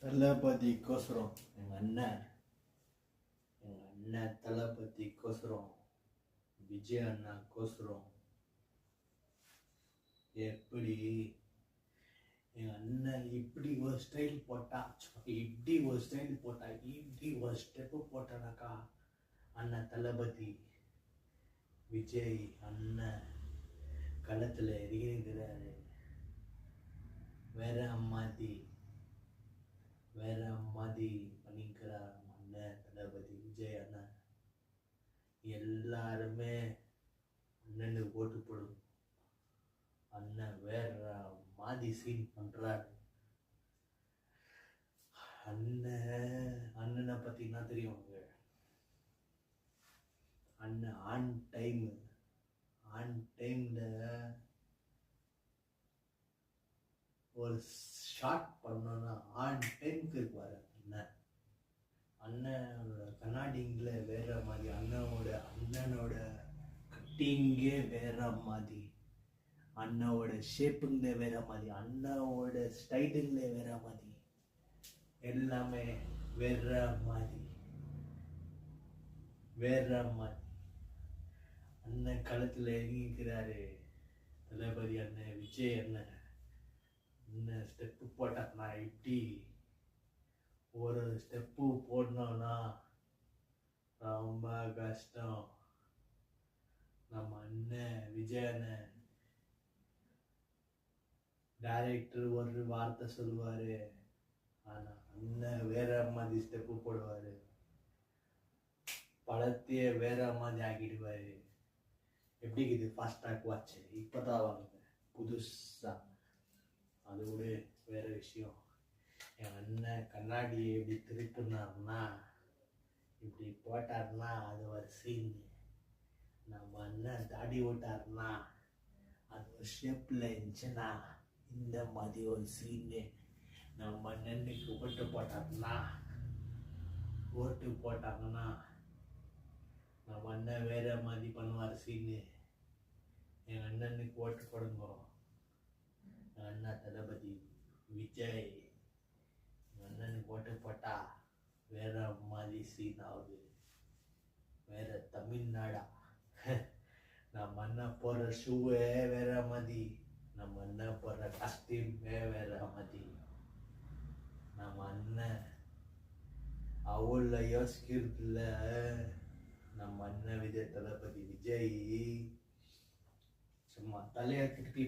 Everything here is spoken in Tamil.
தளபதிக்கோசரம் எங்கள் அண்ணன் தளபதிக்கோசரம் விஜய் அண்ணாக்கோசரம் எப்படி எங்கள் அண்ணன் இப்படி ஒரு ஸ்டைல் போட்டா, இப்படி ஒரு ஸ்டைல் போட்டா, இப்படி ஒரு ஸ்டெப்பு போட்டானாக்கா அண்ணன் தளபதி விஜய் அண்ணன் களத்தில் இறங்கிக்கிறாரு. வேற மாதிரி பண்ணிக்கிறார் அண்ணன் தளபதி விஜய் அண்ணன். எல்லாருமே அண்ணனுக்கு ஓட்டு போடும். அண்ணன் வேற மாதிரி சீன் பண்றாரு. அண்ணனை பத்தி என்ன தெரியும் அவங்க? அண்ணன் ஆன் டைம்ல ஒரு ஷார்ட் பண்ணோன்னா ஆன் டைமுக்கு இருப்பாரு அண்ணன். அண்ணனோட கண்ணாடிங்கள வேற மாதிரி, அண்ணனோட கட்டிங்கே வேற மாதிரி, அண்ணாவோட ஷேப்புங்களே வேற மாதிரி, அண்ணாவோட ஸ்டைலுங்களே வேற மாதிரி, எல்லாமே வேற மாதிரி. அண்ணன் களத்தில் இறங்கிக்கிறாரு தளபதி அண்ணன் விஜய் அண்ணன். அண்ணன் ஸ்டெப்பு போட்டார்னா இப்படி ஒரு ஸ்டெப்பு போடணும்னா ரொம்ப கஷ்டம். நம்ம அண்ணன் விஜய் அண்ணன் டைரக்டர் ஒரு வார்த்தை சொல்லுவாரு, ஆனா அண்ணன் வேற மாதிரி ஸ்டெப்பு போடுவாரு. படத்தையே வேற மாதிரி ஆக்கிடுவாரு. எப்படி இது ஃபாஸ்டாக் வாட்ச் இப்போதான் வாங்க புதுசா, அது கூட வேற விஷயம். என் அண்ணன் கண்ணாடியை எப்படி திருப்பினார்னா, இப்படி போட்டார்னா அது ஒரு சீன். நம்ம அண்ணன் தாடி ஓட்டார்னா அது ஒரு ஷேப்ல இருந்துச்சுன்னா இந்த மாதிரி ஒரு சீனு. நம்ம அண்ணனுக்கு ஓட்டு போட்டாங்கன்னா நம்ம அண்ணன் வேற மாதிரி பண்ணுவார் சீனு. என் அண்ணனுக்கு ஓட்டு போடுங்க. என் அண்ணன் தளபதி விஜய் என் அண்ணனுக்கு ஓட்டு போட்டா வேற மாதிரி சீன் ஆகுது. வேற தமிழ்நாடா. நம்ம அண்ணன் போடுற ஷூவே வேற மாதிரி, நம்ம அண்ணன் போடுற காஸ்டியூமே வேற மாதிரி. நம்ம அண்ணன் அவ்வளோ யோசிக்கிறதுல நம்ம அண்ணன் விஜய் தளபதி விஜய் சும்மா தலையை திருப்பி